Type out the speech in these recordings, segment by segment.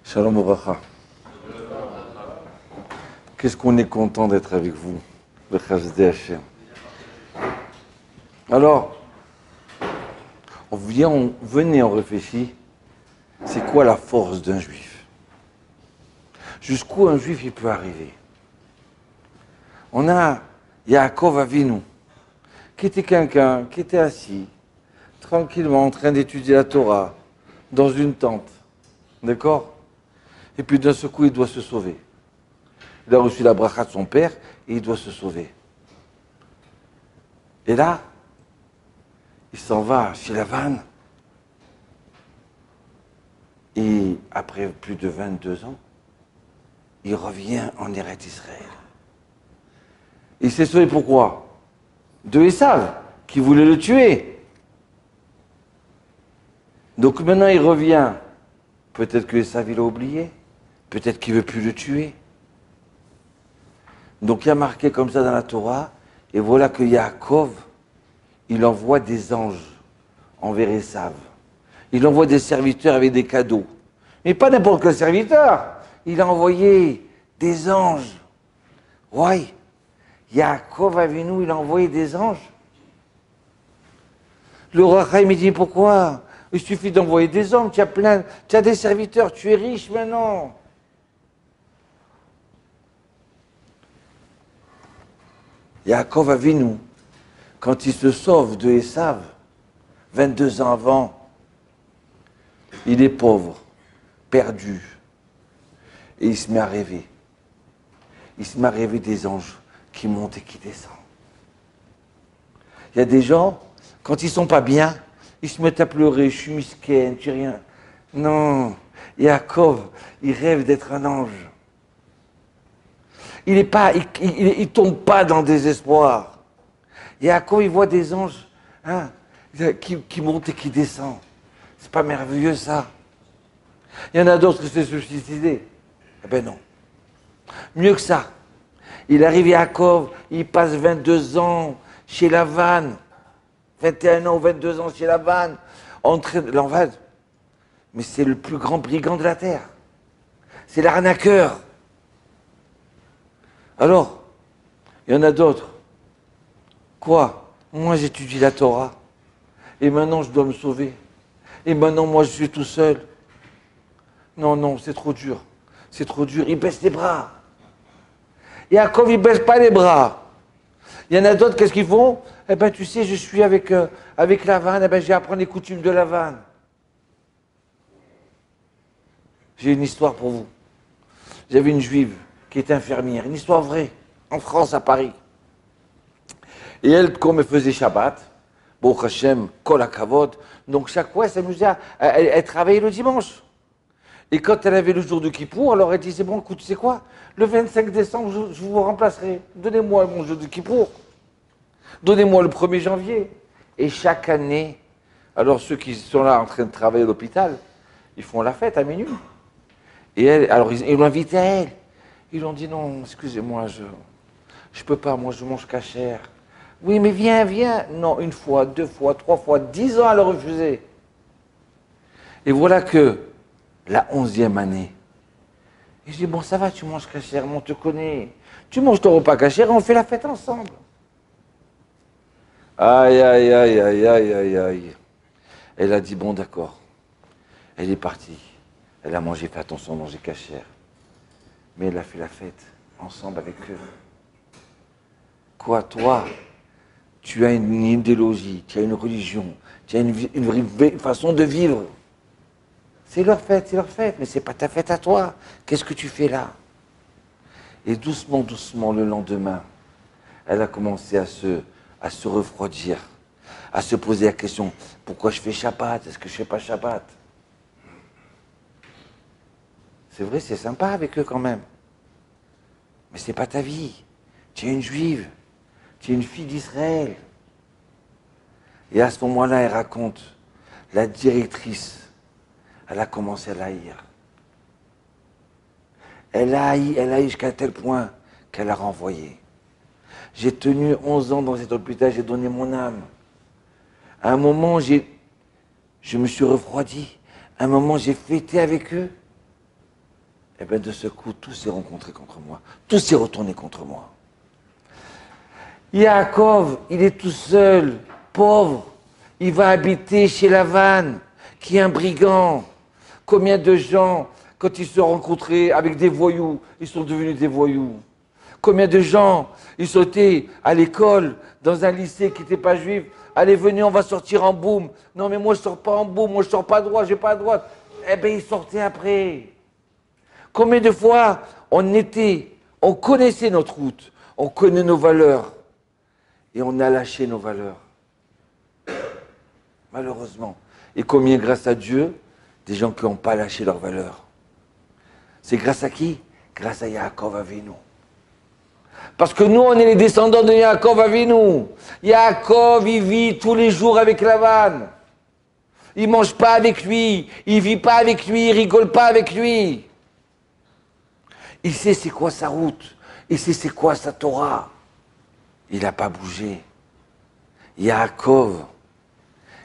Shalom Obracha. Qu'est-ce qu'on est content d'être avec vous, le Chassidei Hashem. Alors, venez, on réfléchit, c'est quoi la force d'un juif? Jusqu'où un juif il peut arriver? On a Yaakov Avinu, qui était quelqu'un qui était assis, tranquillement, en train d'étudier la Torah, dans une tente. D'accord? Et puis d'un seul coup, il doit se sauver. Il a reçu la bracha de son père et il doit se sauver. Et là, il s'en va chez Lavan. Et après plus de 22 ans, il revient en Eretz Israël. Il s'est sauvé pourquoi? De Esav, qui voulait le tuer. Donc maintenant il revient. Peut-être que Esav il a oublié. Peut-être qu'il ne veut plus le tuer. Donc il y a marqué comme ça dans la Torah, et voilà que Yaakov, il envoie des anges envers Esav. Il envoie des serviteurs avec des cadeaux. Mais pas n'importe quel serviteur. Il a envoyé des anges. Ouais. Yaakov Avinu, il a envoyé des anges. Le roi Chaim, il dit pourquoi? Il suffit d'envoyer des hommes, tu as des serviteurs, tu es riche maintenant. Yaakov Avinu, quand il se sauve de Esav, 22 ans avant, il est pauvre, perdu, et il se met à rêver. Il se met à rêver des anges qui montent et qui descendent. Il y a des gens, quand ils ne sont pas bien, ils se mettent à pleurer, je suis misken, je suis rien. Non, Yaakov, il rêve d'être un ange. Il ne tombe pas dans le désespoir. Yaakov, il voit des anges qui montent et qui descendent. C'est pas merveilleux ça? Il y en a d'autres qui se sont suicidés. Eh ben non. Mieux que ça. Il arrive Yaakov, il passe 22 ans chez Lavan. 21 ans ou 22 ans chez Lavan. Lavan. Mais c'est le plus grand brigand de la terre. C'est l'arnaqueur. Alors, il y en a d'autres. Quoi? Moi j'étudie la Torah. Et maintenant je dois me sauver. Et maintenant moi je suis tout seul. Non, c'est trop dur. C'est trop dur. Il baisse les bras. Yaakov, il ne baisse pas les bras. Il y en a d'autres, qu'est-ce qu'ils font? Eh bien, tu sais, je suis avec Lavan, eh bien, je vais apprendre les coutumes de Lavan. J'ai une histoire pour vous. J'avais une juive qui était infirmière, une histoire vraie, en France, à Paris. Et elle, comme elle faisait Shabbat, Baruch Hashem, Kol HaKavod, donc chaque fois, elle s'amusait, elle travaillait le dimanche. Et quand elle avait le jour de Kippour, alors elle disait, bon, écoute, tu sais quoi? Le 25 décembre, je vous remplacerai. Donnez-moi mon jour de Kippour. Donnez-moi le 1er janvier. Et chaque année, alors ceux qui sont là en train de travailler à l'hôpital, ils font la fête à minuit. Et elle, alors ils l'ont invitée à elle. Ils lui ont dit, non, excusez-moi, je peux pas, moi je mange cachère. Oui, mais viens. Non, une fois, 2 fois, 3 fois, 10 ans, elle a refusé. Et voilà que la 11e année, et je dis, bon, ça va, tu manges cachère, on te connaît. Tu manges ton repas cachère et on fait la fête ensemble. Aïe. Elle a dit, bon, d'accord. Elle est partie. Elle a mangé, fait attention, manger cachère. Mais elle a fait la fête ensemble avec eux. Quoi, toi, tu as une idéologie, tu as une religion, tu as une façon de vivre. C'est leur fête, mais c'est pas ta fête à toi. Qu'est-ce que tu fais là? Et doucement, le lendemain, elle a commencé à se refroidir, à se poser la question, pourquoi je fais Shabbat? Est-ce que je fais pas Shabbat? C'est vrai, c'est sympa avec eux quand même. Mais c'est pas ta vie. Tu es une juive, tu es une fille d'Israël. Et à ce moment-là, elle raconte, la directrice, elle a commencé à l'haïr. Elle a haï jusqu'à tel point qu'elle a renvoyé. J'ai tenu 11 ans dans cet hôpital, j'ai donné mon âme. À un moment, je me suis refroidi. À un moment, j'ai fêté avec eux. Et bien de ce coup, tout s'est rencontré contre moi. Tout s'est retourné contre moi. Yaakov, il est tout seul, pauvre. Il va habiter chez Lavan, qui est un brigand. Combien de gens, quand ils se sont rencontrés avec des voyous, ils sont devenus des voyous. Combien de gens, ils sont été à l'école, dans un lycée qui n'était pas juif. Allez, venez, on va sortir en boum. Non, mais moi, je ne sors pas en boum, moi, je ne sors pas à droite, je n'ai pas à droite. Eh bien, ils sortaient après. Combien de fois on connaissait notre route, on connaît nos valeurs, et on a lâché nos valeurs. Malheureusement. Et combien, grâce à Dieu, des gens qui n'ont pas lâché leurs valeurs. C'est grâce à qui? Grâce à Yaakov Avinu. Parce que nous, on est les descendants de Yaakov Avinu. Yaakov, il vit tous les jours avec Lavan. Il ne mange pas avec lui, il ne vit pas avec lui, il ne rigole pas avec lui. Il sait c'est quoi sa route, il sait c'est quoi sa Torah. Il n'a pas bougé. Yaakov,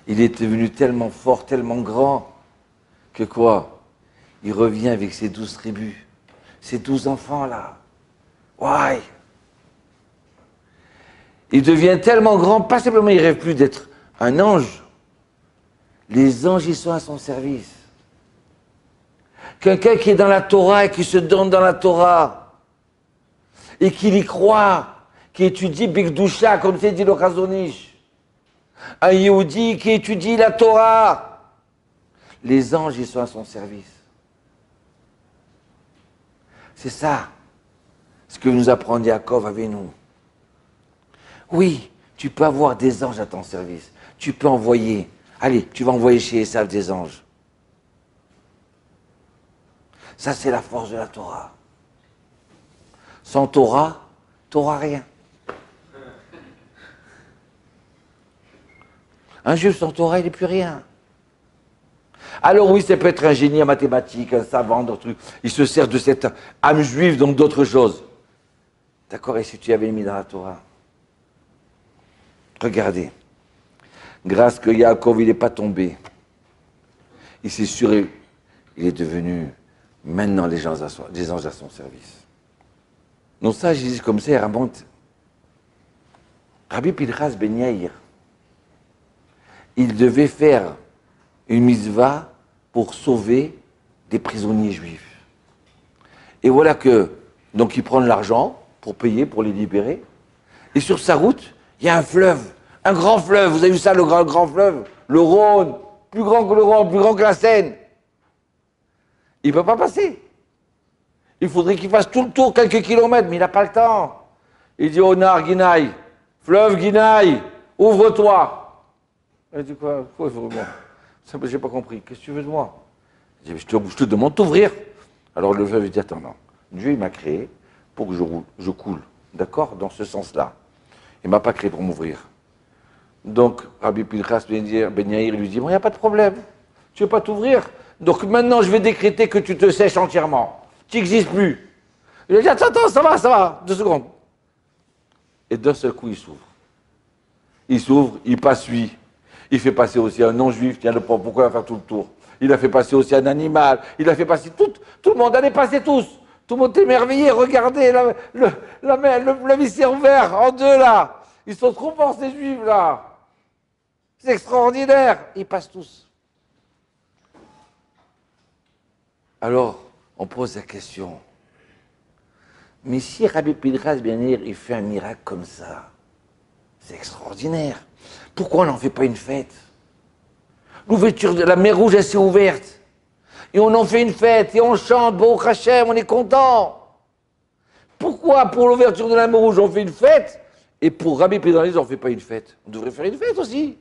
il est devenu tellement fort, tellement grand, que quoi? Il revient avec ses 12 tribus, ses 12 enfants là. Ouais. Il devient tellement grand, pas simplement il ne rêve plus d'être un ange. Les anges, ils sont à son service. Quelqu'un qui est dans la Torah et qui se donne dans la Torah et qui y croit, qui étudie Bigdusha, comme c'est dit le Chazonish. Un Yehudi qui étudie la Torah. Les anges, ils sont à son service. C'est ça, ce que nous apprend Yaakov avec nous. Oui, tu peux avoir des anges à ton service. Tu peux envoyer. Allez, tu vas envoyer chez Esav des anges. Ça, c'est la force de la Torah. Sans Torah, t'auras rien. Un juif sans Torah, il n'est plus rien. Alors oui, ça peut être un génie en mathématiques, un savant, d'autres trucs. Il se sert de cette âme juive dans d'autres choses. D'accord? Et si tu avais mis dans la Torah? Regardez. Grâce que Yaakov, il n'est pas tombé. Il s'est suré. Il est devenu maintenant des anges à son service. Donc ça, je dis comme ça, il remonte. Rabbi Pinchas ben Yair, il devait faire une mitzvah pour sauver des prisonniers juifs. Et voilà que, donc il prend de l'argent pour payer, pour les libérer. Et sur sa route, il y a un fleuve, un grand fleuve. Vous avez vu ça, le grand fleuve? Le Rhône, plus grand que le Rhône, plus grand que la Seine. Il ne peut pas passer. Il faudrait qu'il fasse tout le tour, quelques kilomètres, mais il n'a pas le temps. Il dit au Nar Guinaï, fleuve Guinaï, ouvre-toi. Il dit quoi? Ouvre-moi. Je n'ai pas compris. Qu'est-ce que tu veux de moi? Il dit, je te demande d'ouvrir. Alors le fleuve dit, attends, non. Dieu, il m'a créé pour que je coule. D'accord? Dans ce sens-là. Il ne m'a pas créé pour m'ouvrir. Donc, Rabbi Pinchas ben Yair lui dit, bon, il n'y a pas de problème. Tu ne veux pas t'ouvrir? Donc maintenant, je vais décréter que tu te sèches entièrement. Tu n'existes plus. Il a dit, attends, ça va, 2 secondes. Et d'un seul coup, il s'ouvre. Il s'ouvre, il passe lui. Il fait passer aussi un non-juif, tiens, le pauvre, pourquoi il va faire tout le tour? Il a fait passer aussi un animal, il a fait passer tout le monde, allez passer tous. Tout le monde est émerveillé, regardez, la vie s'est ouverte en deux là. Ils sont trop forts ces juifs là. C'est extraordinaire. Ils passent tous. Alors, on pose la question. Mais si Rabbi Pinchas ben Yair, il fait un miracle comme ça, c'est extraordinaire. Pourquoi on n'en fait pas une fête? L'ouverture de la mer Rouge, elle s'est ouverte. Et on en fait une fête, et on chante, Baruch Hashem, on est content. Pourquoi pour l'ouverture de la mer Rouge, on fait une fête, et pour Rabbi Pinchas, on ne fait pas une fête? On devrait faire une fête aussi.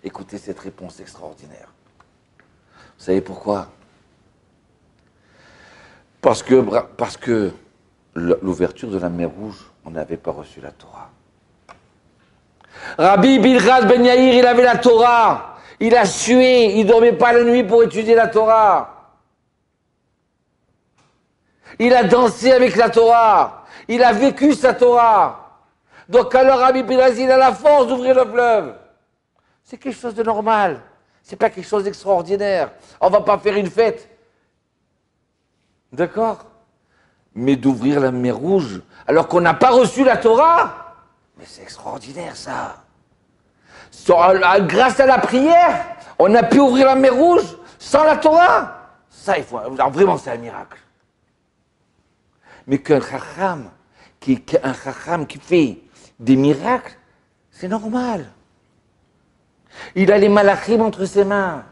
Écoutez cette réponse extraordinaire. Vous savez pourquoi? Parce que l'ouverture de la mer Rouge, on n'avait pas reçu la Torah. Rabbi Pinchas ben Yair, il avait la Torah. Il a sué, il ne dormait pas la nuit pour étudier la Torah. Il a dansé avec la Torah. Il a vécu sa Torah. Donc alors Rabbi Pinchas, il a la force d'ouvrir le fleuve. C'est quelque chose de normal. C'est pas quelque chose d'extraordinaire. On ne va pas faire une fête. D'accord? Mais d'ouvrir la mer Rouge, alors qu'on n'a pas reçu la Torah? Mais c'est extraordinaire, ça. Grâce à la prière, on a pu ouvrir la mer Rouge sans la Torah. Ça, il faut. Alors, vraiment, c'est un miracle. Mais qu'un chacham qui fait des miracles, c'est normal. Il a les malachim entre ses mains.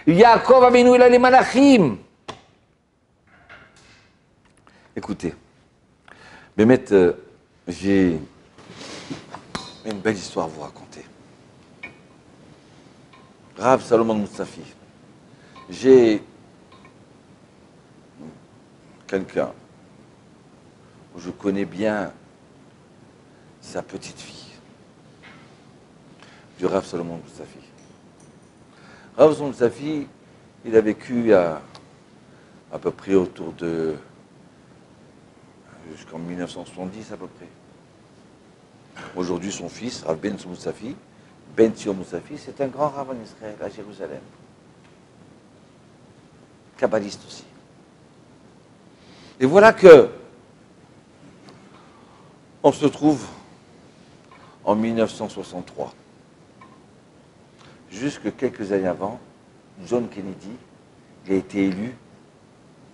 Yaakov Avinu, il a les malachim. Écoutez, Bémet, j'ai une belle histoire à vous raconter. Rav Salomon Moussafi. J'ai quelqu'un où je connais bien sa petite fille, du Rav Salomon Moussafi. Rav Salomon Moussafi, il a vécu à peu près autour de jusqu'en 1970 à peu près. Aujourd'hui, son fils, Rav Ben Moussafi, Ben Sion Moussafi, c'est un grand Rav en Israël, à Jérusalem. Kabbaliste aussi. Et voilà que on se trouve en 1963. Jusque quelques années avant, John Kennedy, il a été élu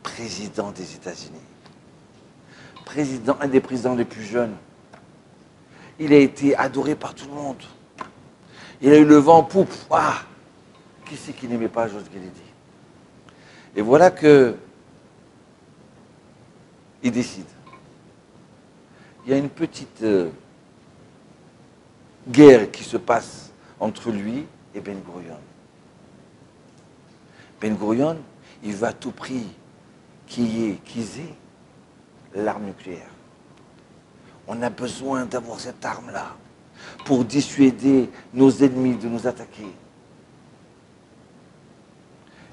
président des États-Unis. Un des présidents les plus jeunes. Il a été adoré par tout le monde. Il a eu le vent en poupe. Ah, qui c'est qui n'aimait pas John Kennedy? Et voilà que il décide. Il y a une petite guerre qui se passe entre lui et Ben Gurion. Ben Gurion, il veut à tout prix qu'ils aient l'arme nucléaire. On a besoin d'avoir cette arme-là pour dissuader nos ennemis de nous attaquer.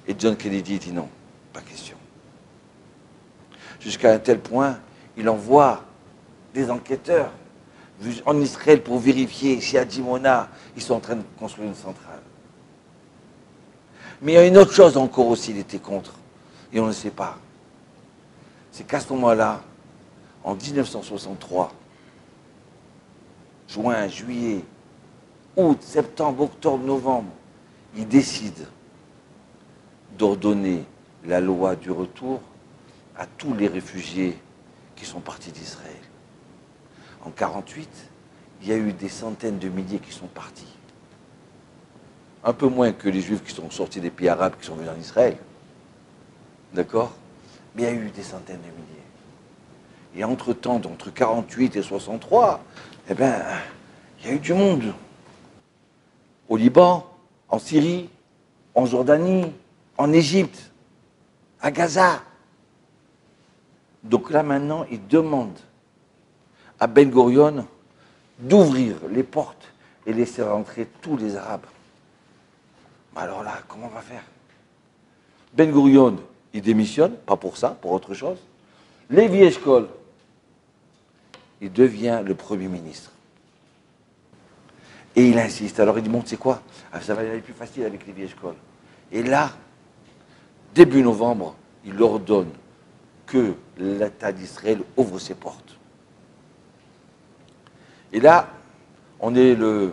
Et John Kennedy dit non, pas question. Jusqu'à un tel point, il envoie des enquêteurs en Israël pour vérifier si à Dimona, ils sont en train de construire une centrale. Mais il y a une autre chose encore aussi, il était contre, et on ne sait pas. C'est qu'à ce moment-là, en 1963, juin, juillet, août, septembre, octobre, novembre, il décide d'ordonner la loi du retour à tous les réfugiés qui sont partis d'Israël. En 1948, il y a eu des centaines de milliers qui sont partis. Un peu moins que les Juifs qui sont sortis des pays arabes qui sont venus en Israël. D'accord? Mais il y a eu des centaines de milliers. Et entre-temps, entre 1948 et 1963, eh bien, il y a eu du monde. Au Liban, en Syrie, en Jordanie, en Égypte, à Gaza. Donc là, maintenant, il demande à Ben Gurion d'ouvrir les portes et laisser rentrer tous les Arabes. Alors là, comment on va faire? Ben Gurion, il démissionne, pas pour ça, pour autre chose. Lévi Eshkol, il devient le Premier ministre. Et il insiste. Alors il dit, bon, tu sais quoi? Ça va aller plus facile avec Lévi Eshkol. Et là, début novembre, il ordonne que l'État d'Israël ouvre ses portes. Et là, on est le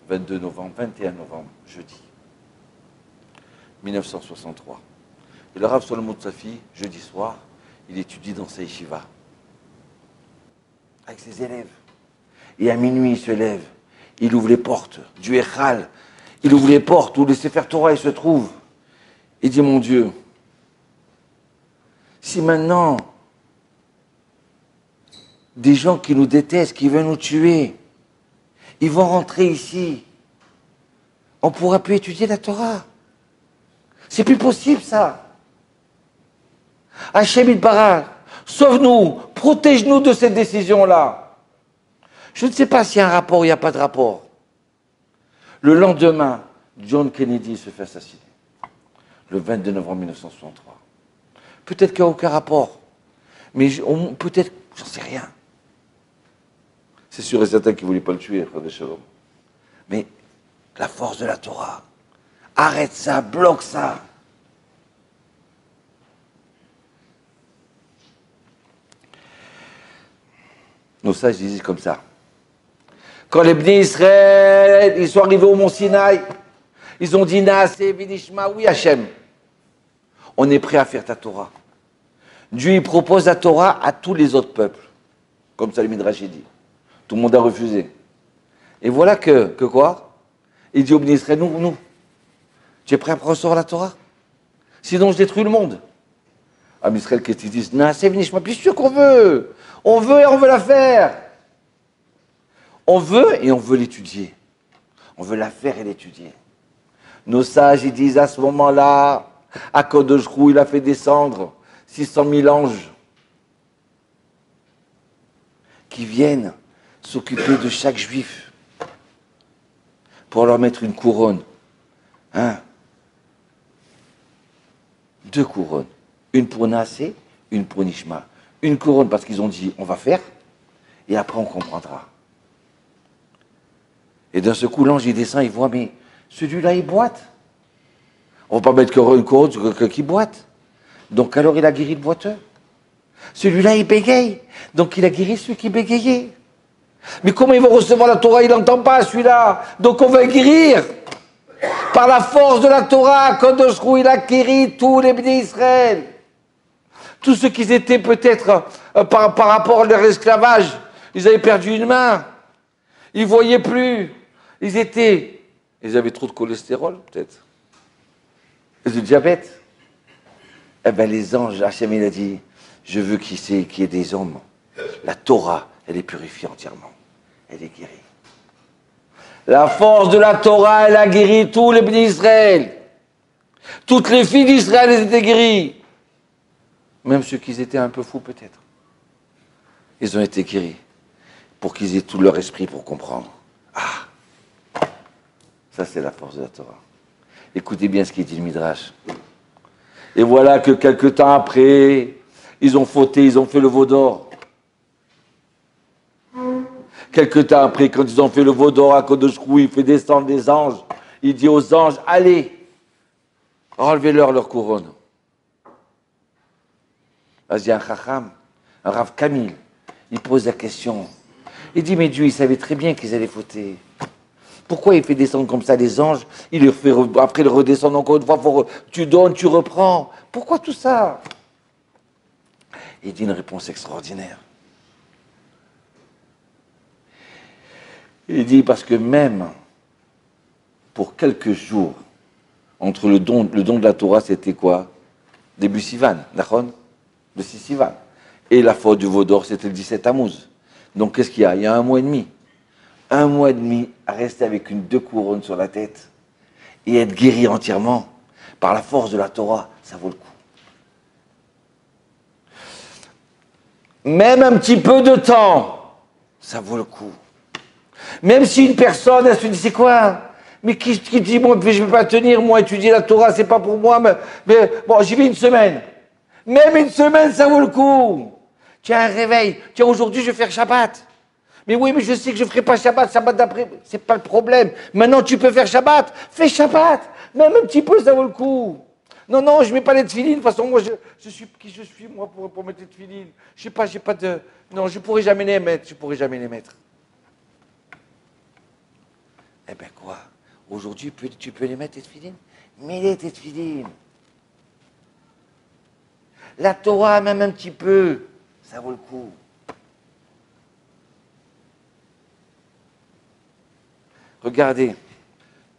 22 novembre, 21 novembre, jeudi, 1963. Et le Rav Salomon Moussafi, jeudi soir, il étudie dans sa yeshiva, avec ses élèves. Et à minuit, il se lève, il ouvre les portes du Echal, il ouvre les portes où le Sefer Torah il se trouve. Il dit, mon Dieu, si maintenant, des gens qui nous détestent, qui veulent nous tuer, ils vont rentrer ici, on ne pourra plus étudier la Torah. C'est plus possible, ça. Hachem Yitbarach, sauve-nous, protège-nous de cette décision-là. Je ne sais pas s'il y a un rapport ou il n'y a pas de rapport. Le lendemain, John Kennedy se fait assassiner. Le 22 novembre 1963. Peut-être qu'il n'y a aucun rapport. Mais peut-être, j'en sais rien. C'est sûr et certain qu'il ne voulait pas le tuer, frère de Shalom. Mais la force de la Torah, arrête ça, bloque ça. Nos sages disaient comme ça. Quand les Bnei Israël, ils sont arrivés au mont Sinaï, ils ont dit Naaseh v'nishma, oui Hachem, on est prêt à faire ta Torah. Dieu il propose la Torah à tous les autres peuples, comme ça le Midrash dit. Tout le monde a refusé. Et voilà que quoi? Il dit au Bnei Israël, nous, tu es prêt à recevoir la Torah? Sinon je détruis le monde. À Israël, qu'est-ce qu'ils disent? Naaseh v'nishma, bien sûr qu'on veut. On veut et on veut la faire. On veut et on veut l'étudier. On veut la faire et l'étudier. Nos sages, ils disent à ce moment-là, Akadosh Hu Hu, il a fait descendre 600 000 anges qui viennent s'occuper de chaque juif pour leur mettre une couronne. Hein? 2 couronnes. Une pour Naaseh, une pour Nishma. Une couronne parce qu'ils ont dit on va faire et après on comprendra. Et d'un seul coup, l'ange, il descend, il voit, mais celui-là, il boite. On ne va pas mettre une couronne sur quelqu'un qui boite. Donc, alors, il a guéri le boiteux. Celui-là, il bégaye. Donc, il a guéri celui qui bégayait. Mais comment il va recevoir la Torah? Il n'entend pas, celui-là. Donc, on va guérir. Par la force de la Torah, Kadosh Hu Hu, il a guéri tous les Bnei Israël. Tous ceux qui étaient peut-être, par rapport à leur esclavage, ils avaient perdu une main. Ils ne voyaient plus. Ils avaient trop de cholestérol, peut-être. Et du diabète. Eh bien, les anges, Hachem, il a dit, je veux qu'il y ait des hommes. La Torah, elle est purifiée entièrement. Elle est guérie. La force de la Torah, elle a guéri tous les Bnei Israël. Toutes les filles d'Israël, elles étaient guéries. Même ceux qui étaient un peu fous, peut-être. Ils ont été guéris. Pour qu'ils aient tout leur esprit pour comprendre. Ah! Ça, c'est la force de la Torah. Écoutez bien ce qu'il dit le Midrash. Et voilà que quelque temps après, ils ont fauté, ils ont fait le veau d'or. Quelque temps après, quand ils ont fait le veau d'or, Akadosh Hu Hu, il fait descendre des anges. Il dit aux anges, allez, enlevez-leur leur couronne. Vas-y, un chacham, un Rav Kamil, il pose la question. Il dit, mais Dieu, il savait très bien qu'ils allaient fauter. Pourquoi il fait descendre comme ça les anges? Il leur fait après le redescendre encore une fois, tu donnes, tu reprends. Pourquoi tout ça? Il dit une réponse extraordinaire. Il dit, parce que même pour quelques jours, entre le don de la Torah, c'était quoi? Début Sivan, Nachon? Le 6 Sivan. Et la faute du veau d'or, c'était le 17 Tammuz. Donc, qu'est-ce qu'il y a? Il y a 1 mois et demi. 1 mois et demi à rester avec 2 couronnes sur la tête et être guéri entièrement par la force de la Torah, ça vaut le coup. Même un petit peu de temps, ça vaut le coup. Même si une personne, elle se dit, c'est quoi? Mais qui dit, moi, je ne vais pas tenir, moi, étudier la Torah, c'est pas pour moi, mais bon, j'y vais 1 semaine. Même 1 semaine, ça vaut le coup. Tiens, un réveil. Tiens, aujourd'hui, je vais faire Shabbat. Mais oui, mais je sais que je ne ferai pas Shabbat d'après. C'est pas le problème. Maintenant, tu peux faire Shabbat. Fais Shabbat. Même un petit peu, ça vaut le coup. Non, je ne mets pas les tefilines. De toute façon, moi, je suis qui je suis, moi, pour mettre les tefilines. Je sais pas, j'ai pas de... Non, je ne pourrai jamais les mettre. Eh bien, quoi? Aujourd'hui, tu peux les mettre, tes tefilines? Mets-les, tes tefilines. La Torah, même un petit peu, ça vaut le coup. Regardez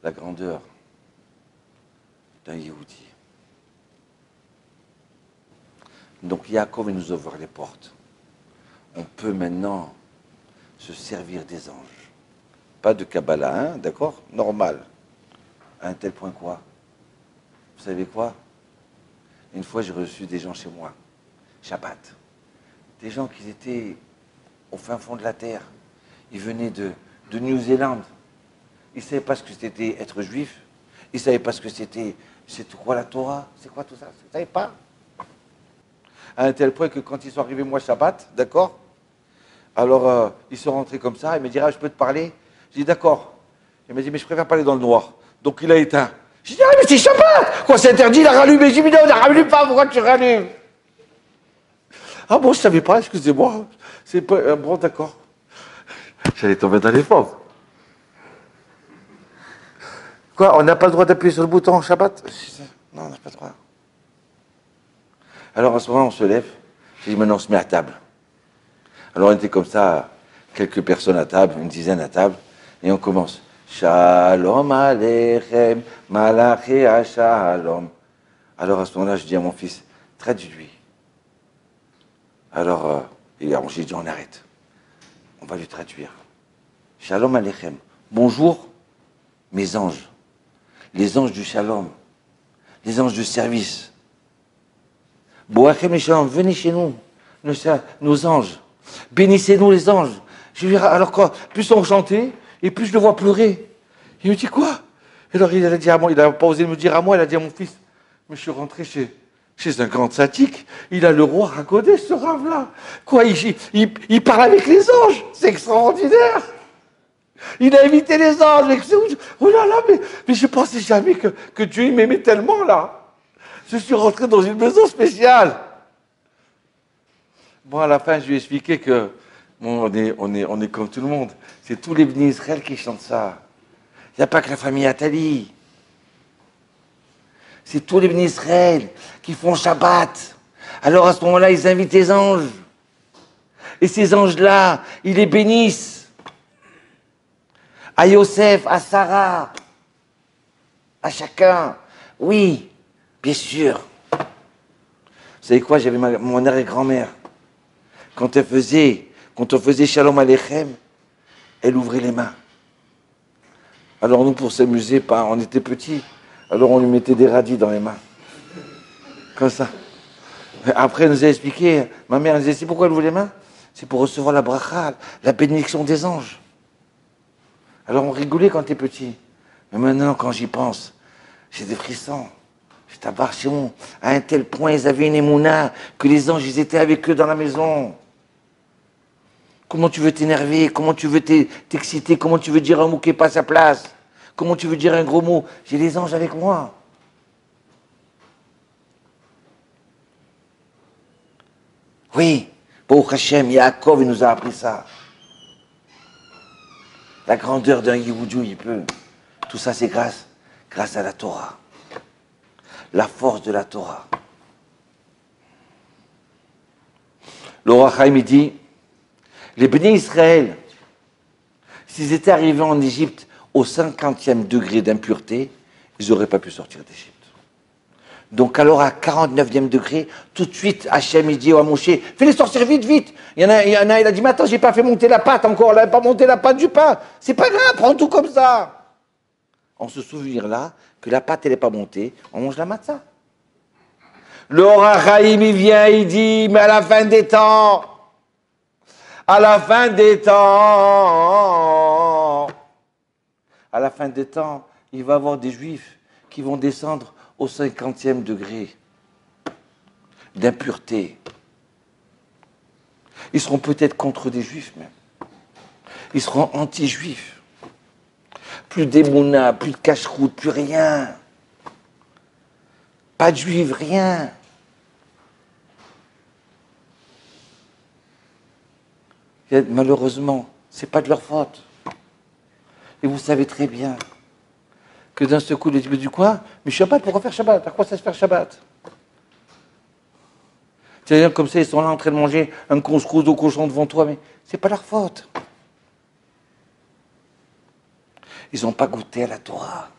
la grandeur d'un Yehudi. Donc Yaakov nous ouvre les portes. On peut maintenant se servir des anges. Pas de Kabbalah, hein, d'accord? Normal. À un tel point quoi? Vous savez quoi? Une fois, j'ai reçu des gens chez moi, Shabbat. Des gens qui étaient au fin fond de la terre. Ils venaient de New-Zélande. Ils ne savaient pas ce que c'était être juif. Ils ne savaient pas ce que c'était quoi la Torah. C'est quoi tout ça? Ils ne savaient pas. À un tel point que quand ils sont arrivés, moi, Shabbat, d'accord? Alors, ils sont rentrés comme ça. Ils me disent, ah, je peux te parler? J'ai dit, d'accord. Il m'a dit, mais je préfère parler dans le noir. Donc, il a éteint. J'ai dit, ah, mais c'est Shabbat! Quoi, c'est interdit, il a rallumé. J'ai dit, non, il n'a rallumé pas, pourquoi tu rallumes? Ah bon, je savais pas, excusez-moi. C'est pas... bon, d'accord. J'allais tomber dans les pommes. Quoi, on n'a pas le droit d'appuyer sur le bouton en Shabbat? Non, on n'a pas le droit. Alors à ce moment, on se lève. J'ai dit, maintenant, on se met à table. Alors on était comme ça, quelques personnes à table, une dizaine à table, et on commence. Shalom Aleichem, Malachi Shalom. Alors à ce moment-là, je dis à mon fils, traduis-lui. Alors, j'ai dit, on arrête. On va lui traduire. Shalom Aleichem. Bonjour, mes anges. Les anges du shalom. Les anges du service. Boachem et shalom, venez chez nous, nos anges. Bénissez-nous les anges. Je lui alors quoi, plus on chantait, et plus je le vois pleurer. Il me dit quoi? Et alors il a dit à moi, il n'a pas osé me dire à moi, il a dit à mon fils, mais je suis rentré chez un grand sadique, il a le roi raccodé, ce rave-là. Quoi, il parle avec les anges, c'est extraordinaire. Il a invité les anges. Oh là là, mais je ne pensais jamais que Dieu m'aimait tellement là. Je suis rentré dans une maison spéciale. Bon, à la fin, je lui ai expliqué que bon, on est comme tout le monde. C'est tous les bénis Israël qui chantent ça. Il n'y a pas que la famille Attali. C'est tous les bénis Israël qui font Shabbat. Alors à ce moment-là, ils invitent les anges. Et ces anges-là, ils les bénissent. À Yosef, à Sarah, à chacun. Oui, bien sûr. Vous savez quoi, j'avais mon arrière-grand-mère. Quand on faisait Shalom Aleichem, elle ouvrait les mains. Alors nous, pour s'amuser, on était petits, alors on lui mettait des radis dans les mains. Comme ça. Après, elle nous a expliqué, ma mère nous disait, c'est pourquoi elle ouvre les mains? C'est pour recevoir la bracha, la bénédiction des anges. Alors on rigolait quand t'es petit. Mais maintenant, quand j'y pense, j'ai des frissons. Je tabarche, à un tel point, ils avaient une émouna que les anges, ils étaient avec eux dans la maison. Comment tu veux t'énerver? Comment tu veux t'exciter? Comment tu veux dire un mot qui n'est pas à sa place? Comment tu veux dire un gros mot? J'ai les anges avec moi. Oui, pour Hachem, Yaakov, il nous a appris ça. La grandeur d'un Yehoudou, il peut. Tout ça, c'est grâce à la Torah. La force de la Torah. Le roi Chaim, il dit, les bénis Israël, s'ils étaient arrivés en Égypte au 50e degré d'impureté, ils n'auraient pas pu sortir d'Égypte. Donc alors à 49e degré, tout de suite, Hachem, il dit à Moshe, fais-les sortir vite, vite. Il y en a, il a dit, mais attends, j'ai pas fait monter la pâte encore, là, pas monté la pâte du pain. C'est pas grave, prends tout comme ça. On se souvient là que la pâte, elle n'est pas montée, on mange la matzah. Le Horachaïm, il vient, il dit, mais à la fin des temps, à la fin des temps, il va y avoir des Juifs qui vont descendre au 50e degré d'impureté. Ils seront peut-être contre des Juifs même. Ils seront anti-Juifs. Plus d'émouna, plus de cache-route, plus rien. Pas de Juifs, rien. Malheureusement, ce n'est pas de leur faute. Et vous savez très bien que d'un seul coup, les disent, du quoi? Mais Shabbat, pourquoi faire Shabbat? À quoi ça se fait Shabbat? C'est-à-dire comme ça, ils sont là en train de manger un couscous au cochon devant toi, mais c'est pas leur faute. Ils n'ont pas goûté à la Torah.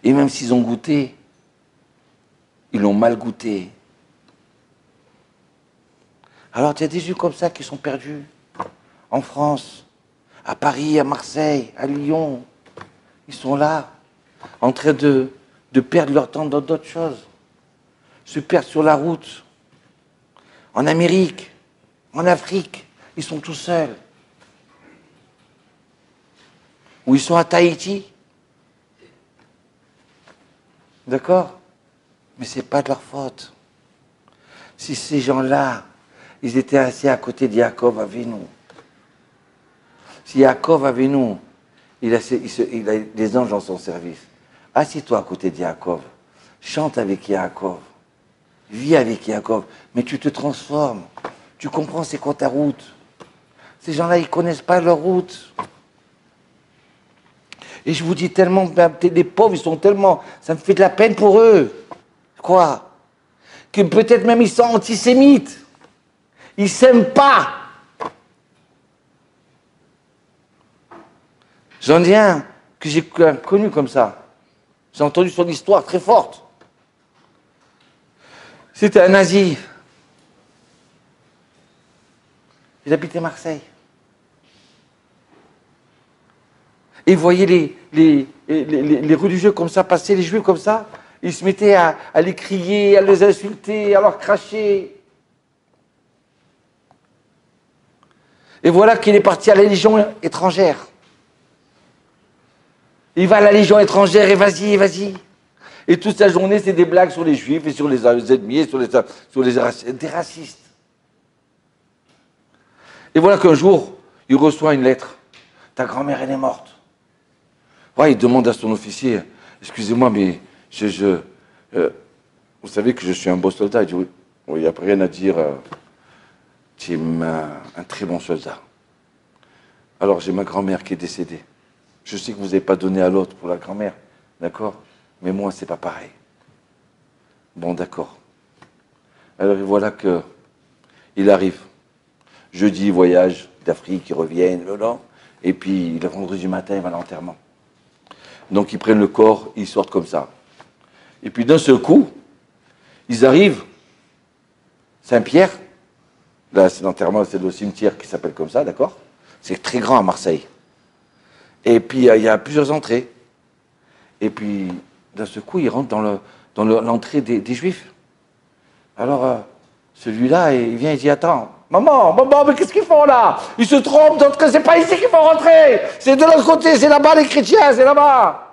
Et même s'ils ont goûté, ils l'ont mal goûté. Alors, il y a des Juifs comme ça qui sont perdus. En France, à Paris, à Marseille, à Lyon. Ils sont là, en train de perdre leur temps dans d'autres choses. Se perdre sur la route. En Amérique, en Afrique, ils sont tout seuls. Ou ils sont à Tahiti. D'accord? Mais ce n'est pas de leur faute. Si ces gens-là, ils étaient assis à côté de Yaakov Avinu. Si Yaakov Avinu, il a des anges dans son service. Assis-toi à côté de Yaakov. Chante avec Yaakov. vis avec Yaakov, mais tu te transformes. Tu comprends c'est quoi ta route. Ces gens-là, ils ne connaissent pas leur route. Et je vous dis tellement, les pauvres, ils sont tellement... Ça me fait de la peine pour eux. Quoi? Que peut-être même ils sont antisémites. Ils ne s'aiment pas. J'en ai un que j'ai connu comme ça. J'ai entendu son histoire très forte. C'était un nazi. Il habitait Marseille. Et il voyait les religieux comme ça passer, les juifs comme ça. Il se mettait à les crier, à les insulter, à leur cracher. Et voilà qu'il est parti à la Légion étrangère. Il va à la Légion étrangère et vas-y, vas-y. Et toute sa journée, c'est des blagues sur les juifs et sur les ennemis et sur des racistes. Et voilà qu'un jour, il reçoit une lettre. Ta grand-mère, elle est morte. Ouais, il demande à son officier, excusez-moi, mais vous savez que je suis un beau soldat. Il dit, oui, il n'y a rien à dire. Tu es un très bon soldat. Alors, j'ai ma grand-mère qui est décédée. Je sais que vous n'avez pas donné à l'autre pour la grand-mère, d'accord? Mais moi, c'est pas pareil. Bon, d'accord. Alors, voilà qu'il arrive. Jeudi, voyage d'Afrique, ils reviennent, et puis le vendredi matin, il va à l'enterrement. Donc, ils prennent le corps, ils sortent comme ça. Et puis, d'un seul coup, ils arrivent, Saint-Pierre, là, c'est l'enterrement, c'est le cimetière qui s'appelle comme ça, d'accord? C'est très grand à Marseille. Et puis, il y a plusieurs entrées. Et puis, d'un seul coup, ils rentrent dans l'entrée des Juifs. Alors, celui-là, il vient et dit, attends, maman, mais qu'est-ce qu'ils font là? Ils se trompent, d'autres que c'est pas ici qu'il faut rentrer. C'est de l'autre côté, c'est là-bas les chrétiens, c'est là-bas.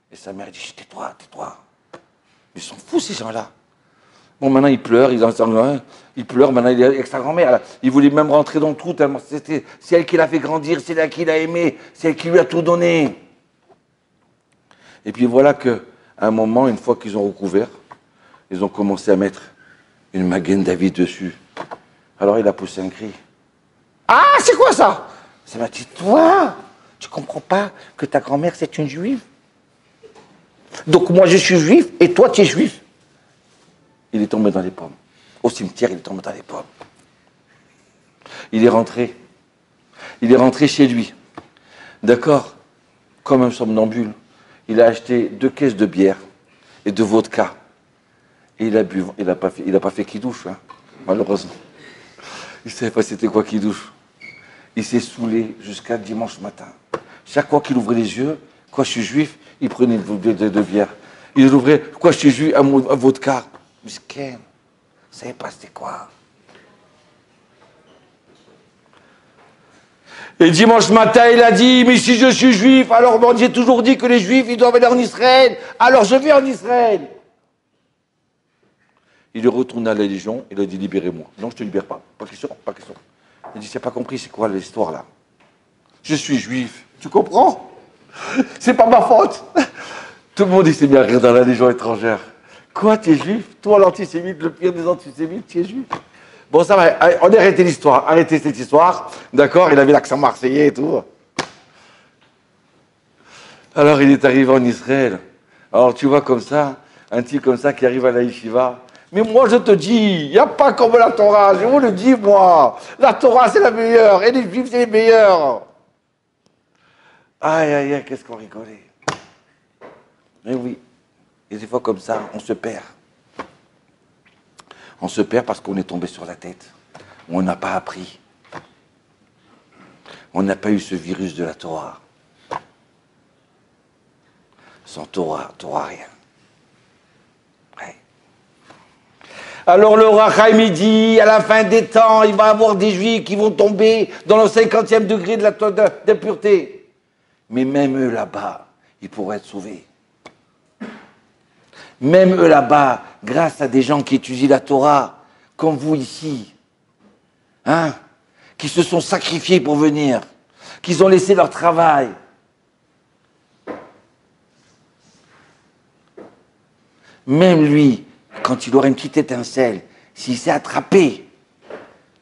Et sa mère dit, tais-toi, tais-toi. Ils sont fous ces gens-là. Bon, maintenant il pleure, il pleure, maintenant il est avec sa grand-mère. Il voulait même rentrer dans le trou, tellement c'est elle qui l'a fait grandir, c'est elle qui l'a aimé, c'est elle qui lui a tout donné. Et puis voilà qu'à un moment, une fois qu'ils ont recouvert, ils ont commencé à mettre une Magen David dessus. Alors il a poussé un cri. Ah, c'est quoi ça? Ça m'a dit, toi, tu comprends pas que ta grand-mère c'est une juive? Donc moi je suis juif et toi tu es juif. Il est tombé dans les pommes. Au cimetière, il est tombé dans les pommes. Il est rentré. Il est rentré chez lui. D'accord? Comme un somnambule. Il a acheté 2 caisses de bière et de vodka. Et il a bu. Il n'a pas fait qui-douche, hein, malheureusement. Il ne savait pas c'était quoi qui-douche. Il s'est saoulé jusqu'à dimanche matin. Chaque fois qu'il ouvrait les yeux, quoi, je suis juif, il prenait de bière. Il ouvrait, quoi, je suis juif, un vodka. Miskin, ne savait pas c'était quoi. Et dimanche matin, il a dit, mais si je suis juif, alors bon, j'ai toujours dit que les juifs, ils doivent aller en Israël, alors je vais en Israël. Il est retourné à la Légion, il a dit, libérez-moi. Non, je ne te libère pas, pas question, pas question. Il a dit, c'est pas compris, c'est quoi l'histoire là? Je suis juif, tu comprends? C'est pas ma faute. Tout le monde, il s'est mis à rire dans la Légion étrangère. Quoi, tu es juif? Toi, l'antisémite, le pire des antisémites, tu es juif? Bon, ça va, on a arrêté l'histoire. Arrêtez cette histoire. D'accord? Il avait l'accent marseillais et tout. Alors, il est arrivé en Israël. Alors, tu vois comme ça, un type comme ça qui arrive à la yeshiva. Mais moi, je te dis, il n'y a pas comme la Torah. Je vous le dis, moi. La Torah, c'est la meilleure. Et les juifs, c'est les meilleurs. Aïe, aïe, aïe, qu'est-ce qu'on rigolait. Mais oui. Et des fois, comme ça, on se perd. On se perd parce qu'on est tombé sur la tête. On n'a pas appris. On n'a pas eu ce virus de la Torah. Sans Torah, rien. Ouais. Alors le Rachaim dit, à la fin des temps, il va y avoir des Juifs qui vont tomber dans le 50e degré de pureté. Mais même eux là-bas, ils pourraient être sauvés. Même eux là-bas, grâce à des gens qui étudient la Torah, comme vous ici, hein, qui se sont sacrifiés pour venir, qui ont laissé leur travail. Même lui, Quand il aura une petite étincelle, s'il s'est attrapé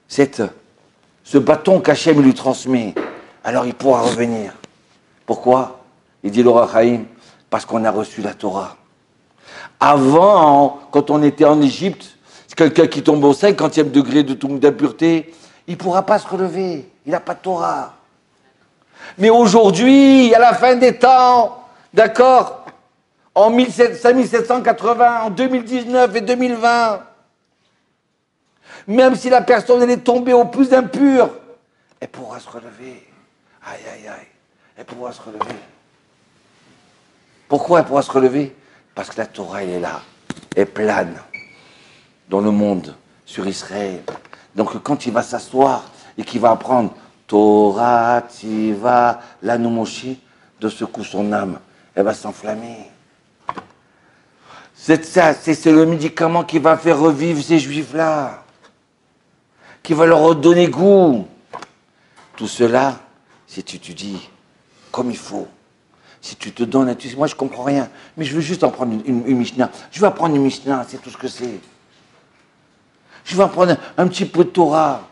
ce bâton qu'Hachem lui transmet, alors il pourra revenir. Pourquoi? Il dit l'Or HaChaim, parce qu'on a reçu la Torah. Avant, quand on était en Égypte, quelqu'un qui tombe au 50e degré d'impureté, il ne pourra pas se relever. Il n'a pas de Torah. Mais aujourd'hui, à la fin des temps, d'accord, en 5780, en 2019 et 2020, même si la personne elle est tombée au plus impur, elle pourra se relever. Aïe, aïe, aïe. Elle pourra se relever. Pourquoi elle pourra se relever? Parce que la Torah, elle est là. Elle plane dans le monde, sur Israël. Donc quand il va s'asseoir et qu'il va apprendre Torah, Tiva, l'Anoumoshi, de ce coup son âme, elle va s'enflammer. C'est le médicament qui va faire revivre ces juifs-là, qui va leur redonner goût. Tout cela, si tu dis comme il faut, si tu te donnes, moi je comprends rien, mais je veux juste en prendre une Mishnah. Je veux apprendre une Mishnah, c'est tout ce que c'est. Je veux apprendre un petit peu de Torah.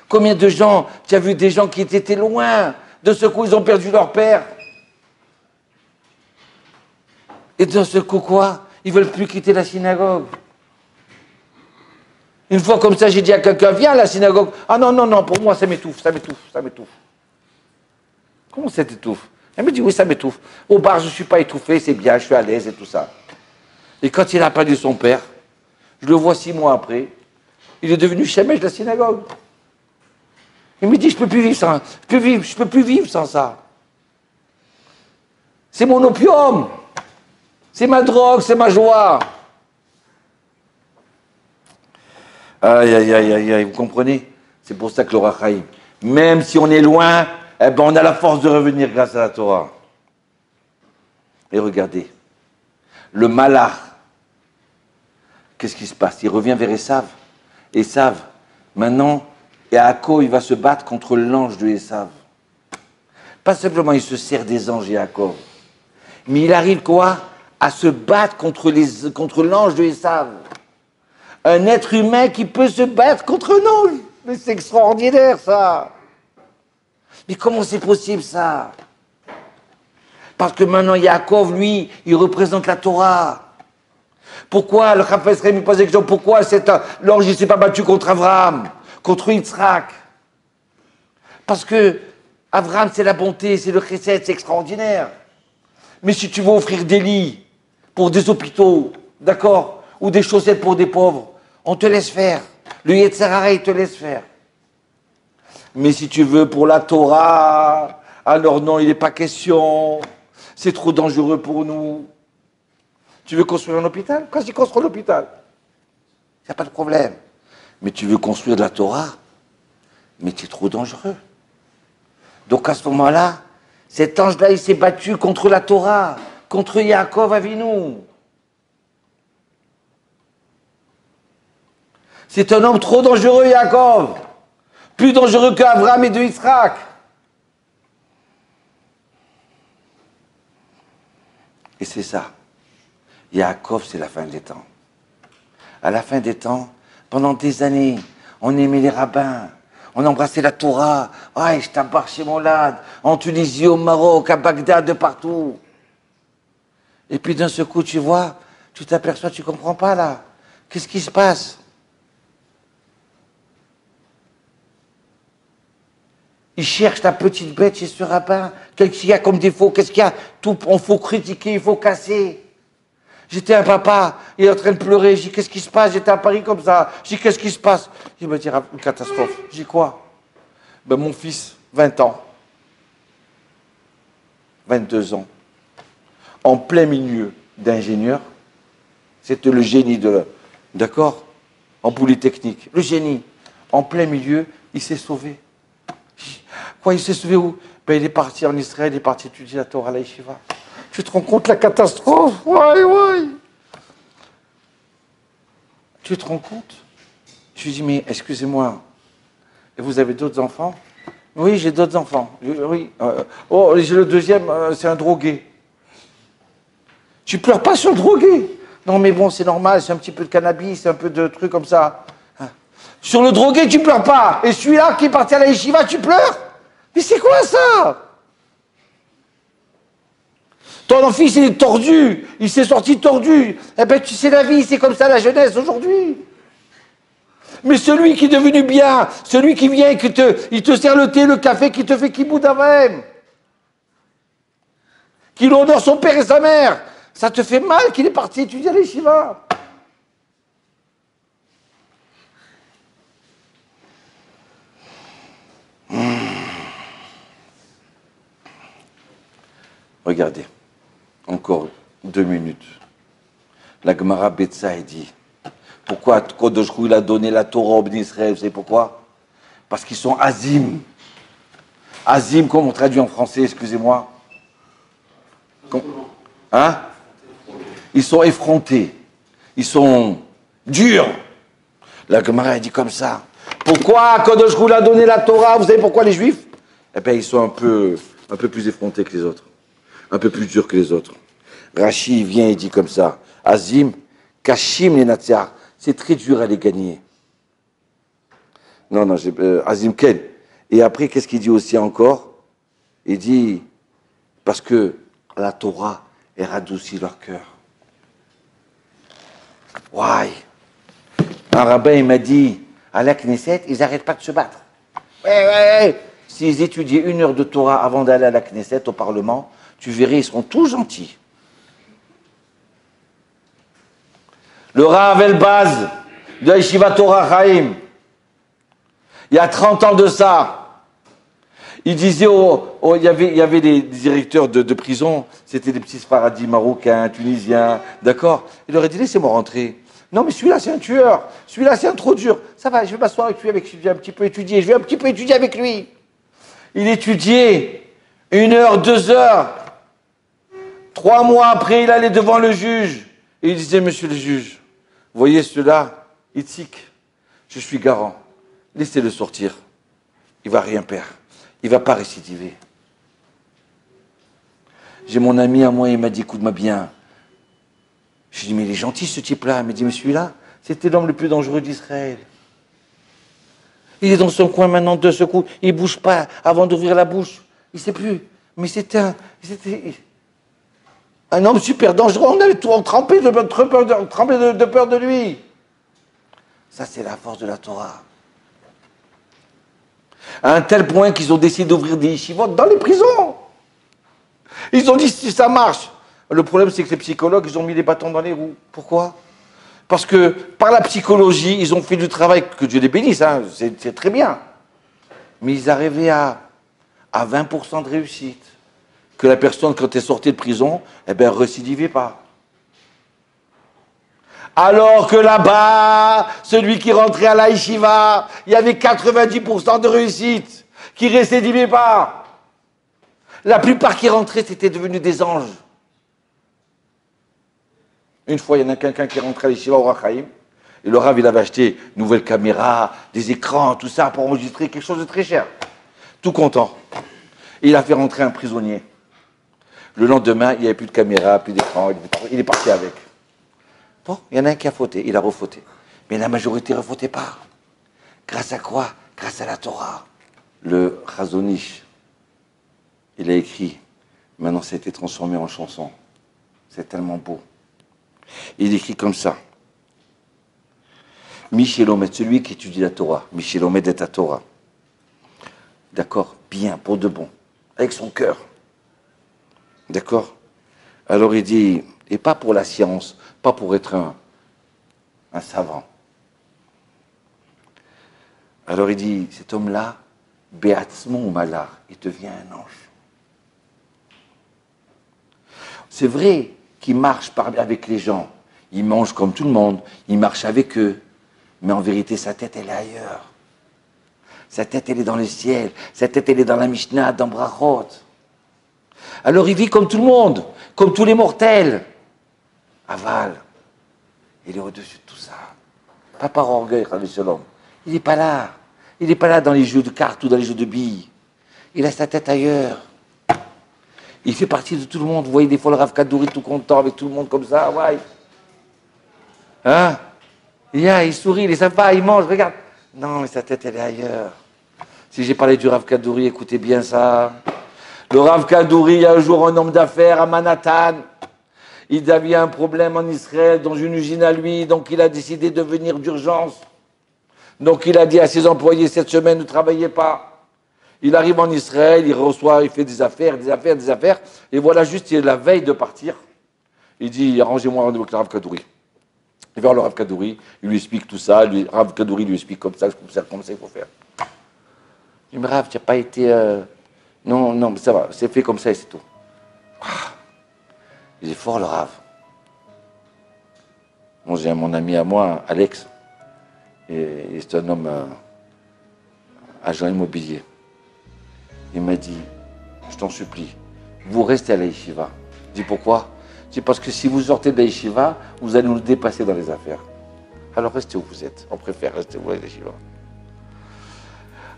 Combien de gens, tu as vu des gens qui étaient loin, de ce coup ils ont perdu leur père. Et de ce coup quoi? Ils ne veulent plus quitter la synagogue. Une fois comme ça, j'ai dit à quelqu'un, viens à la synagogue. Ah non, non, non, pour moi ça m'étouffe, ça m'étouffe, ça m'étouffe. Comment ça t'étouffe? Elle me dit, oui, ça m'étouffe. Au bar, je ne suis pas étouffé, c'est bien, je suis à l'aise et tout ça. Et quand il a perdu son père, je le vois 6 mois après, il est devenu chemèche de la synagogue. Il me dit, je ne peux plus vivre sans, je peux plus vivre sans ça. C'est mon opium. C'est ma drogue, c'est ma joie. Aïe, aïe, aïe, aïe, aïe, vous comprenez? C'est pour ça que l'Or HaChaim, même si on est loin, eh ben on a la force de revenir grâce à la Torah. Et regardez, le malach, qu'est-ce qui se passe? Il revient vers Esav. Esav, maintenant, Yaakov, il va se battre contre l'ange de Esav. Pas simplement il se sert des anges, Yaakov, mais il arrive quoi? À se battre contre l'ange de Esav. Un être humain qui peut se battre contre un ange. Mais c'est extraordinaire, ça. Mais comment c'est possible, ça? Parce que maintenant, Yaakov, lui, il représente la Torah. Pourquoi le Chafetz Chaim lui pose la question? Pourquoi l'ange ne s'est pas battu contre Abraham, contre Yitzhak? Parce que Abraham, c'est la bonté, c'est le chesed, c'est extraordinaire. Mais si tu veux offrir des lits pour des hôpitaux, d'accord, ou des chaussettes pour des pauvres, on te laisse faire. Le Yetzer Hara, il te laisse faire. Mais si tu veux pour la Torah, alors non, il n'est pas question. C'est trop dangereux pour nous. Tu veux construire un hôpital? Quand tu construis l'hôpital, il n'y a pas de problème. Mais tu veux construire de la Torah? Mais c'est trop dangereux. Donc à ce moment-là, cet ange-là, il s'est battu contre la Torah, contre Yaakov Avinu. C'est un homme trop dangereux, Yaakov. Plus dangereux qu'Abraham et de Yitzhak. Et c'est ça. Yaakov, c'est la fin des temps. À la fin des temps, pendant des années, on aimait les rabbins, on embrassait la Torah. Ah, je t'embarque chez Molad, en Tunisie, au Maroc, à Bagdad, de partout. Et puis d'un seul coup, tu vois, tu t'aperçois, tu ne comprends pas là. Qu'est-ce qui se passe? Il cherche la petite bête chez ce rabbin. Qu'est-ce qu'il y a comme défaut? Qu'est-ce qu'il y a? Tout, il faut critiquer, il faut casser. J'étais un papa, il est en train de pleurer. Je dis, qu'est-ce qui se passe? J'étais à Paris comme ça. Je dis, qu'est-ce qui se passe? Il me dit, une catastrophe. Je dis, quoi? Ben, mon fils, 20 ans, 22 ans, en plein milieu d'ingénieur, c'était le génie d'accord? En polytechnique. Le génie. En plein milieu, il s'est sauvé. Quoi, il s'est sauvé où? Ben, il est parti en Israël, il est parti étudier la Torah à la Yeshiva. Tu te rends compte la catastrophe? Ouais, ouais. Tu te rends compte? Je lui dis, mais excusez-moi, et vous avez d'autres enfants? Oui, j'ai d'autres enfants. Oui. Oh, j'ai le deuxième, c'est un drogué. Tu pleures pas sur le drogué. Non mais bon, c'est normal, c'est un petit peu de cannabis, un peu de trucs comme ça. Hein. Sur le drogué, tu pleures pas. Et celui-là qui est parti à la yeshiva, tu pleures? Mais c'est quoi ça? Ton fils, il est tordu, il s'est sorti tordu. Eh ben, tu sais la vie, c'est comme ça la jeunesse aujourd'hui. Mais celui qui est devenu bien, celui qui vient et il te sert le thé, le café, qui te fait kibout d'avem, qui honore son père et sa mère, ça te fait mal qu'il est parti étudier à l'Yeshiva. Regardez, encore 2 minutes. La Gemara Betsa dit, pourquoi Kodosh Hu, il a donné la Torah au Bnei Israël, vous savez pourquoi? Parce qu'ils sont azim. Azim, comme on traduit en français, excusez-moi. Hein? Ils sont effrontés. Ils sont durs. La Gemara dit comme ça. Pourquoi Kodosh Hu a donné la Torah? Vous savez pourquoi les Juifs? Eh bien, ils sont un peu plus effrontés que les autres. Un peu plus durs que les autres. Rashi vient et dit comme ça. Azim, Kashim les Natsiar. C'est très dur à les gagner. Non, Azim Ken. Et après, qu'est-ce qu'il dit aussi encore? Il dit, parce que la Torah, elle radoucit leur cœur. Why? Un rabbin, il m'a dit, à la Knesset, ils n'arrêtent pas de se battre. Ouais. S'ils étudiaient 1 heure de Torah avant d'aller à la Knesset, au Parlement, tu verrais, ils seront tous gentils. Le Rav Elbaz de Yeshiva Torah Chaim, il y a 30 ans de ça, il disait, il y avait des directeurs de prison, c'était des petits Sfaradis marocains, tunisiens, d'accord? Il leur a dit, laissez-moi rentrer. Non, mais celui-là, c'est un tueur. Celui-là, c'est un trop dur. Ça va, je vais m'asseoir avec lui, je vais un petit peu étudier. Je vais un petit peu étudier avec lui. Il étudiait 1 heure, 2 heures. 3 mois après, il allait devant le juge. Et il disait, monsieur le juge, vous voyez celui-là, Itzik, je suis garant. Laissez-le sortir. Il ne va rien perdre. Il ne va pas récidiver. J'ai mon ami à moi, il m'a dit, écoute-moi bien. Je lui ai dit, mais il est gentil ce type-là. Il m'a dit, mais celui-là, c'était l'homme le plus dangereux d'Israël. Il est dans son coin maintenant, de ce coup. Il ne bouge pas avant d'ouvrir la bouche. Il ne sait plus. Mais c'était un homme super dangereux. On avait tout trempé de peur de lui. Ça, c'est la force de la Torah. À un tel point qu'ils ont décidé d'ouvrir des yeshivot dans les prisons. Ils ont dit, si ça marche. Le problème, c'est que les psychologues, ils ont mis les bâtons dans les roues. Pourquoi? Parce que par la psychologie, ils ont fait du travail, que Dieu les bénisse, hein, c'est très bien. Mais ils arrivaient à 20% de réussite. Que la personne, quand elle sortait de prison, eh bien, elle ne récidivait pas. Alors que là-bas, celui qui rentrait à la yeshiva, il y avait 90% de réussite, qui ne récidivait pas. La plupart qui rentraient, c'était devenu des anges. Une fois, il y en a quelqu'un qui rentrait à l'Yeshiva au Rachaim, et le Rav, il avait acheté une nouvelle caméra, des écrans, tout ça, pour enregistrer quelque chose de très cher. Tout content. Et il a fait rentrer un prisonnier. Le lendemain, il n'y avait plus de caméra, plus d'écran, il est parti avec. Bon, il y en a un qui a fauté, il a refauté. Mais la majorité ne refautait pas. Grâce à quoi? Grâce à la Torah. Le Chazonish, il a écrit, maintenant ça a été transformé en chanson. C'est tellement beau. Il écrit comme ça. Michelomet, celui qui étudie la Torah. Michelomet est la Torah. D'accord? Bien, pour de bon. Avec son cœur. D'accord? Alors il dit, et pas pour la science, pas pour être un savant. Alors il dit, cet homme-là, Beatzmo ou Malar, il devient un ange. C'est vrai qu'il marche avec les gens. Il mange comme tout le monde, il marche avec eux. Mais en vérité, sa tête, elle est ailleurs. Sa tête, elle est dans le ciel. Sa tête, elle est dans la Mishnah, dans Brachot. Alors il vit comme tout le monde, comme tous les mortels. Aval, il est au-dessus de tout ça. Pas par orgueil, Rabbi Shalom. Il n'est pas là. Il n'est pas là dans les jeux de cartes ou dans les jeux de billes. Il a sa tête ailleurs. Il fait partie de tout le monde. Vous voyez des fois le Rav Kadouri tout content avec tout le monde comme ça. Ouais. Hein? Il sourit, il est sympa, il mange, regarde. Non, mais sa tête, elle est ailleurs. Si j'ai parlé du Rav Kadouri, écoutez bien ça. Le Rav Kadouri, un jour, un homme d'affaires à Manhattan, il avait un problème en Israël dans une usine à lui, donc il a décidé de venir d'urgence. Donc il a dit à ses employés, cette semaine, ne travaillez pas. Il arrive en Israël, il reçoit, il fait des affaires, et voilà, juste la veille de partir, il dit, arrangez-moi un rendez-vous avec le Rav Kadouri. Il va voir le Rav Kadouri, il lui explique tout ça, Rav Kadouri lui explique comme ça, il faut faire. Il me dit, Rav, tu n'as pas été... Non, mais ça va, c'est fait comme ça et c'est tout. Il est fort, le Rav. Bon, j'ai mon ami à moi, Alex, et c'est un homme agent immobilier. Il m'a dit, je t'en supplie, vous restez à la yeshiva. Je dis, pourquoi? Je dis, parce que si vous sortez de la yeshiva, vous allez nous dépasser dans les affaires. Alors restez où vous êtes. On préfère rester où à la yeshiva.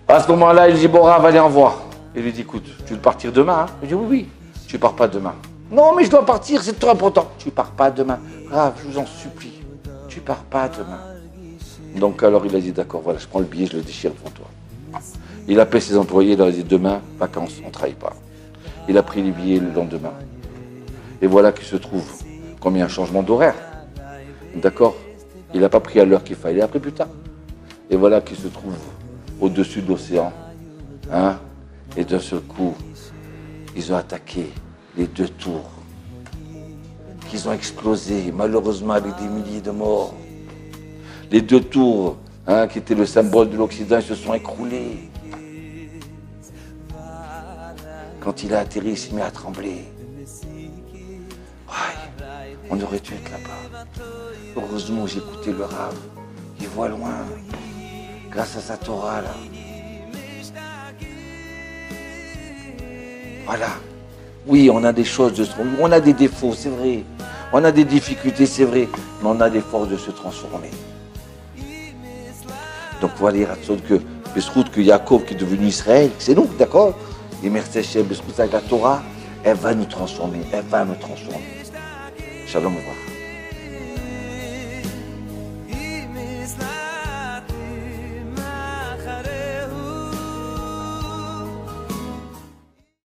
À ce moment-là, il dit, bon, Rav, allez, au revoir. Il lui dit, écoute, tu veux partir demain, hein? Il dit, oui, tu pars pas demain. Non, mais je dois partir, c'est trop important. Tu pars pas demain. Rav, je vous en supplie, tu pars pas demain. Donc alors il a dit, d'accord, voilà, je prends le billet, je le déchire devant toi. Il appelle ses employés, il leur a dit, demain, vacances, on ne travaille pas. Il a pris les billets le lendemain. Et voilà qu'il se trouve, comme il y a un changement d'horaire. D'accord? Il n'a pas pris à l'heure qu'il fallait, il a pris plus tard. Et voilà qu'il se trouve au-dessus de l'océan. Hein? Et d'un seul coup, ils ont attaqué les 2 tours. Qu'ils ont explosé, malheureusement avec des milliers de morts. Les 2 tours, hein, qui étaient le symbole de l'Occident, se sont écroulés. Quand il a atterri, il s'est mis à trembler. Ouais, on aurait dû être là-bas. Heureusement, j'ai écouté le Rav. Il voit loin, grâce à sa Torah, là. Voilà. Oui, on a des choses de se transformer. On a des défauts, c'est vrai. On a des difficultés, c'est vrai. Mais on a des forces de se transformer. Donc voilà, que Yaakov qui est devenu Israël, c'est nous, d'accord? Et merci Hashem, avec la Torah, elle va nous transformer, elle va me transformer. Shalom, au revoir.